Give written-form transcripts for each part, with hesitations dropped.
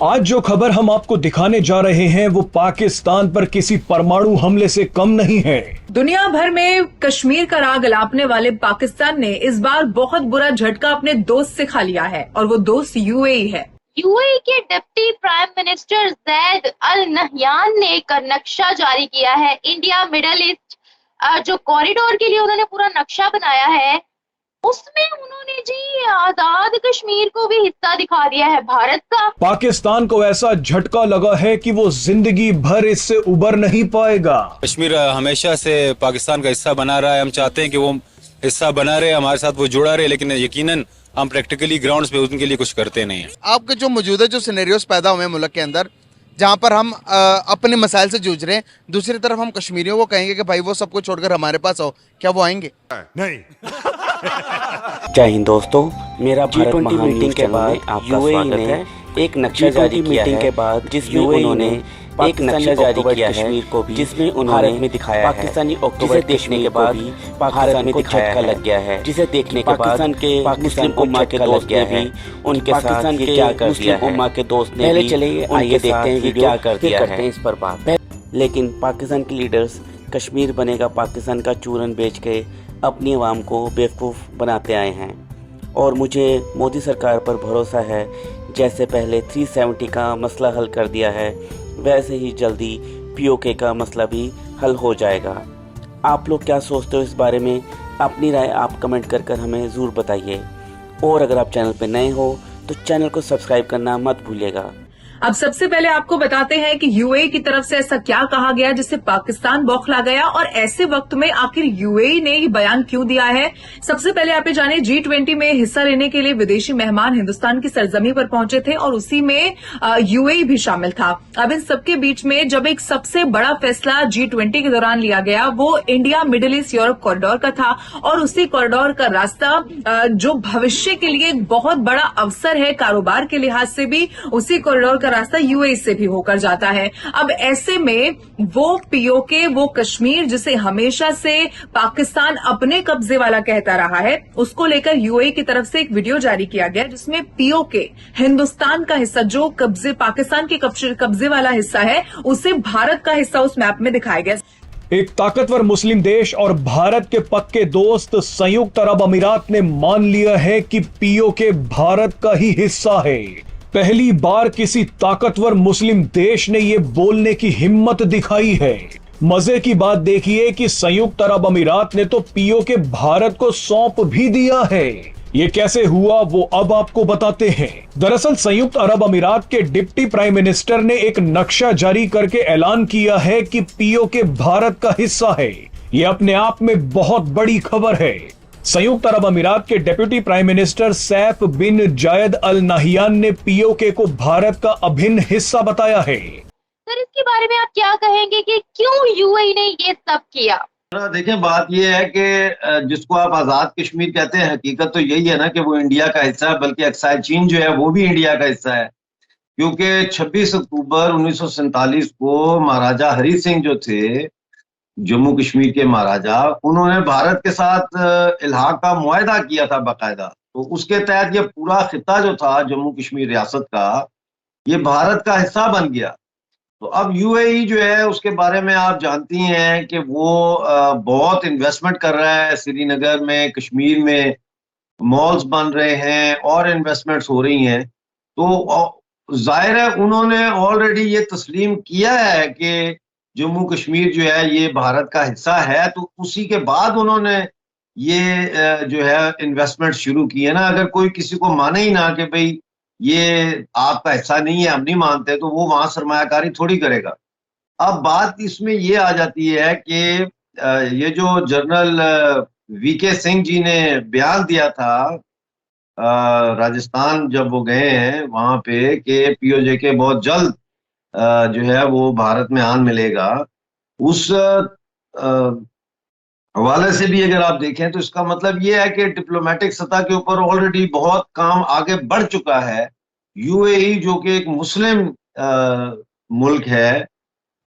आज जो खबर हम आपको दिखाने जा रहे हैं वो पाकिस्तान पर किसी परमाणु हमले से कम नहीं है। दुनिया भर में कश्मीर का राग अलापने वाले पाकिस्तान ने इस बार बहुत बुरा झटका अपने दोस्त से खा लिया है और वो दोस्त यूएई है। यूएई के deputy prime minister Zayed Al Nahyan ने एक नक्शा जारी किया है। इंडिया मिडल ईस्ट जो कॉरिडोर के लिए उन्होंने पूरा नक्शा बनाया है, उसमें उन्होंने जी आजाद कश्मीर को भी हिस्सा दिखा दिया है भारत का। पाकिस्तान को ऐसा झटका लगा है कि वो जिंदगी भर इससे उबर नहीं पाएगा। कश्मीर हमेशा से पाकिस्तान का हिस्सा बना रहा है। हम चाहते हैं कि वो हिस्सा बना रहे, हमारे साथ वो जुड़ा रहे, लेकिन यकीनन हम प्रैक्टिकली ग्राउंड्स पे उनके लिए कुछ करते नहीं हैं। आपके जो मौजूदा जो सिनेरियोस पैदा हुए हैं मुल्क के अंदर, जहाँ पर हम अपने मसाइल से जूझ रहे हैं, दूसरी तरफ हम कश्मीरियों को कहेंगे कि भाई वो सब कुछ छोड़कर हमारे पास आओ, क्या वो आएंगे? नहीं। जय हिंद दोस्तों, मेरा भारत महान मीटिंग के बाद आपका स्वागत है। एक नक्शा जारी किया है के बाद जिसमें उन्होंने एक नक्शा जारी किया है कश्मीर को भी, जिसमें उन्होंने भारत में दिखाया पाकिस्तानी अक्टूबर देखने के बाद भारत में झटका लग गया है, जिसे देखने के बाद मुस्लिम उम्मा के दोस्त ने भी उनके पाकिस्तान के क्या कर दिया है। उम्मा के दोस्त ने पहले चले आइए देखते हैं वीडियो क्या कर दिया है इस पर बात। लेकिन पाकिस्तान के लीडर्स कश्मीर बनेगा पाकिस्तान का चूरन बेच के अपनी आवाम को बेवकूफ़ बनाते आए हैं और मुझे मोदी सरकार पर भरोसा है, जैसे पहले 370 का मसला हल कर दिया है वैसे ही जल्दी पीओके का मसला भी हल हो जाएगा। आप लोग क्या सोचते हो इस बारे में? अपनी राय आप कमेंट कर हमें ज़रूर बताइए और अगर आप चैनल पर नए हो तो चैनल को सब्सक्राइब करना मत भूलिएगा। अब सबसे पहले आपको बताते हैं कि यूएई की तरफ से ऐसा क्या कहा गया जिससे पाकिस्तान बौखला गया और ऐसे वक्त में आखिर यूएई ने ये बयान क्यों दिया है। सबसे पहले आप ये जाने G20 में हिस्सा लेने के लिए विदेशी मेहमान हिंदुस्तान की सरजमी पर पहुंचे थे और उसी में यूएई भी शामिल था। अब इन सबके बीच में जब एक सबसे बड़ा फैसला G20 के दौरान लिया गया वो India middle east Europe corridor का था और उसी कॉरिडोर का रास्ता जो भविष्य के लिए एक बहुत बड़ा अवसर है कारोबार के लिहाज से भी, उसी कॉरिडोर का रास्ता यूएई से भी होकर जाता है। अब ऐसे में वो पीओके, वो कश्मीर जिसे हमेशा से पाकिस्तान अपने कब्जे वाला कहता रहा है, उसको लेकर यूएई की तरफ से एक वीडियो जारी किया गया जिसमें पीओके हिंदुस्तान का हिस्सा जो कब्जे पाकिस्तान के कब्जे वाला हिस्सा है उसे भारत का हिस्सा उस मैप में दिखाया गया। एक ताकतवर मुस्लिम देश और भारत के पक्के दोस्त संयुक्त अरब अमीरात ने मान लिया है कि पीओके भारत का ही हिस्सा है। पहली बार किसी ताकतवर मुस्लिम देश ने यह बोलने की हिम्मत दिखाई है। मजे की बात देखिए कि संयुक्त अरब अमीरात ने तो पीओके भारत को सौंप भी दिया है। ये कैसे हुआ वो अब आपको बताते हैं। दरअसल संयुक्त अरब अमीरात के डिप्टी प्राइम मिनिस्टर ने एक नक्शा जारी करके ऐलान किया है कि पीओके भारत का हिस्सा है। ये अपने आप में बहुत बड़ी खबर है। संयुक्त अरब अमीरात के डिप्टी प्राइम मिनिस्टर सैफ बिन जायद अल नहयान ने पीओके को भारत का अभिन्न हिस्सा बताया है। सर, इसके बारे में आप क्या कहेंगे कि क्यों यूएई ने ये सब किया? देखें, बात यह है कि जिसको आप आजाद कश्मीर कहते हैं, हकीकत तो यही है ना कि वो इंडिया का हिस्सा है, बल्कि अक्साई चीन जो है वो भी इंडिया का हिस्सा है, क्योंकि 26 अक्टूबर 1947 को महाराजा हरी सिंह जो थे जम्मू कश्मीर के महाराजा, उन्होंने भारत के साथ इल्हाक का मुआहदा किया था बाकायदा। तो उसके तहत ये पूरा खिता जो था जम्मू कश्मीर रियासत का, ये भारत का हिस्सा बन गया। तो अब यूएई जो है उसके बारे में आप जानती हैं कि वो बहुत इन्वेस्टमेंट कर रहा है। श्रीनगर में, कश्मीर में मॉल्स बन रहे हैं और इन्वेस्टमेंट्स हो रही हैं। तो जाहिर है उन्होंने ऑलरेडी ये तस्लीम किया है कि जम्मू कश्मीर जो है ये भारत का हिस्सा है। तो उसी के बाद उन्होंने ये जो है इन्वेस्टमेंट शुरू की है ना। अगर कोई किसी को माने ही ना कि भाई ये आपका हिस्सा नहीं है, हम नहीं मानते, तो वो वहां सरमायाकारी थोड़ी करेगा। अब बात इसमें ये आ जाती है कि ये जो जनरल वीके सिंह जी ने बयान दिया था राजस्थान जब वो गए हैं वहां पे कि पीओजे के बहुत जल्द जो है वो भारत में आन मिलेगा, उस हवाले से भी अगर आप देखें तो इसका मतलब ये है कि डिप्लोमेटिक सतह के ऊपर ऑलरेडी बहुत काम आगे बढ़ चुका है। यूएई जो कि एक मुस्लिम मुल्क है,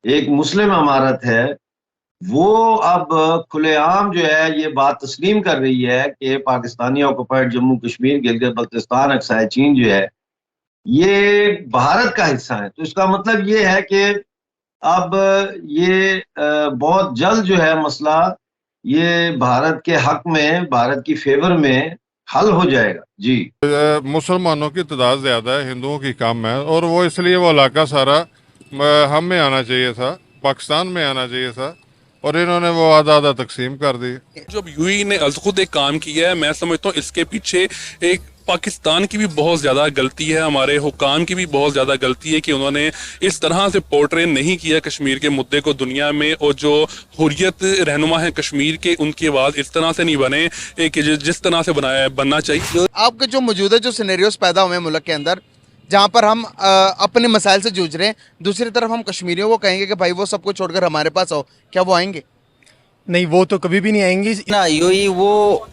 एक मुस्लिम अमारत है, वो अब खुलेआम जो है ये बात तस्लीम कर रही है कि पाकिस्तानी ऑक्युपाइड जम्मू कश्मीर, गिलगित बल्तिस्तान, अक्साई चीन जो है ये भारत का हिस्सा है। तो इसका मतलब ये है कि अब ये बहुत जल्द जो है मसला ये भारत के हक में, भारत की फेवर में हल हो जाएगा। जी, मुसलमानों की तादाद ज़्यादा है, हिंदुओं की कम है, और वो इसलिए वो इलाका सारा हम में आना चाहिए था, पाकिस्तान में आना चाहिए था, और इन्होंने वो आधा आधा तकसीम कर दी। जब यूएई ने खुद एक काम किया है, मैं समझता हूँ इसके पीछे एक पाकिस्तान की भी बहुत ज़्यादा गलती है, हमारे हुकाम की भी बहुत ज़्यादा गलती है कि उन्होंने इस तरह से पोर्ट्रे नहीं किया कश्मीर के मुद्दे को दुनिया में, और जो हुर्रियत रहनुमा है कश्मीर के, उनकी आवाज़ इस तरह से नहीं बने कि जिस तरह से बनना चाहिए। आपके जो मौजूदा जो सिनेरियोस पैदा हुए हैं मुल्क के अंदर, जहाँ पर हम अपने मसाइल से जूझ रहे हैं, दूसरी तरफ हम कश्मीरियों को कहेंगे कि भाई वो सबको छोड़कर हमारे पास आओ, क्या वो आएंगे? नहीं, वो तो कभी भी नहीं आएंगी ना। यूएई वो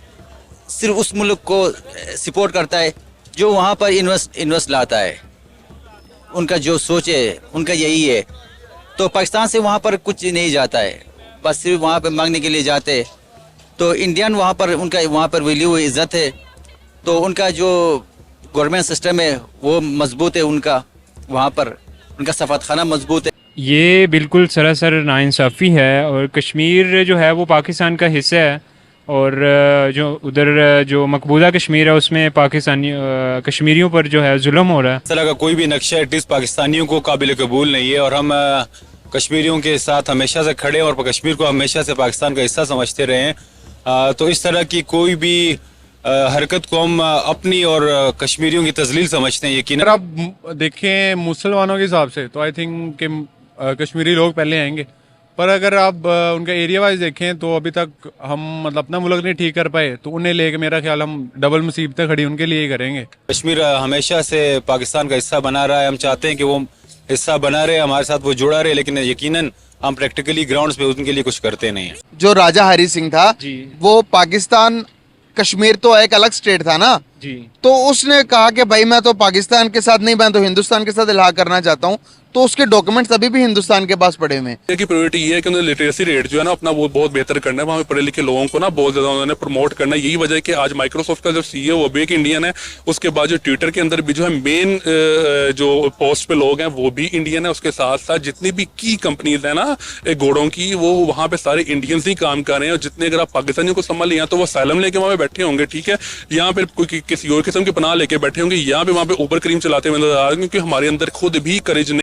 सिर्फ उस मुल्क को सपोर्ट करता है जो वहाँ पर इन्वेस्ट लाता है, उनका जो सोच है उनका यही है। तो पाकिस्तान से वहाँ पर कुछ नहीं जाता है, बस सिर्फ वहाँ पर मांगने के लिए जाते हैं। तो इंडियन वहाँ पर उनका वहाँ पर वैल्यू इज़्ज़त है, तो उनका जो गवर्नमेंट सिस्टम है वो मजबूत है, उनका वहाँ पर उनका सफारतखाना मजबूत है। ये बिल्कुल सरासर नाइंसाफ़ी है, और कश्मीर जो है वो पाकिस्तान का हिस्सा है, और जो उधर जो मकबूजा कश्मीर है उसमें पाकिस्तानी कश्मीरियों पर जो है जुल्म हो रहा है। इस तरह का कोई भी नक्शा एटलीस्ट पाकिस्तानियों को काबिल कबूल नहीं है, और हम कश्मीरियों के साथ हमेशा से खड़े हैं और कश्मीर को हमेशा से पाकिस्तान का हिस्सा समझते रहे हैं। तो इस तरह की कोई भी हरकत को हम अपनी और कश्मीरियों की तजलील समझते हैं। यकीन अगर आप देखें मुसलमानों के हिसाब से तो आई थिंक कि कश्मीरी लोग पहले आएंगे, पर अगर आप उनका एरिया वाइज देखें तो अभी तक हम मतलब अपना मुल्क नहीं ठीक कर पाए, तो उन्हें लेके मेरा ख्याल हम डबल मुसीबतें खड़ी उनके लिए ही करेंगे। कश्मीर हमेशा से पाकिस्तान का हिस्सा बना रहा है, हम चाहते हैं कि वो हिस्सा बना रहे, हमारे साथ वो जुड़ा रहे, लेकिन यकीनन हम प्रैक्टिकली ग्राउंड्स पे उनके लिए कुछ करते नहीं हैं। जो राजा हरी सिंह था वो पाकिस्तान, कश्मीर तो एक अलग स्टेट था ना जी, तो उसने कहा कि भाई मैं तो पाकिस्तान के साथ नहीं, मैं तो हिंदुस्तान के साथ इलाहा करना चाहता हूँ, तो उसके डॉक्यूमेंट्स अभी भी हिंदुस्तान के पास पड़े हुए हैं। की प्रायोरिटी ये है कि उन्होंने लिटरेसी रेट जो है ना अपना वो बहुत बेहतर करना है, वहाँ पे पढ़े लिखे लोगों को ना बहुत ज़्यादा उन्होंने प्रमोट करना है। यही वजह है कि आज माइक्रोसॉफ्ट का जो सीईओ वो भी एक इंडियन है, उसके बाद जो ट्विटर के अंदर भी जो है मेन जो पोस्ट पे लोग हैं वो भी इंडियन है, उसके साथ साथ जितनी भी की कंपनीज है ना घोड़ों की, वो वहाँ पे सारे इंडियंस ही काम कर रहे हैं। और जितने अगर आप पाकिस्तानियों को संभाल लिया तो वो साइलम लेके वहाँ पे बैठे होंगे, ठीक है, यहाँ पे कोई किसी और किस्म की पनाह लेके बैठे होंगे, यहाँ पे वहाँ पे ऊपर क्रीम चलाते हुए नजर आ रहे हैं, क्योंकि हमारे अंदर खुद भी करेज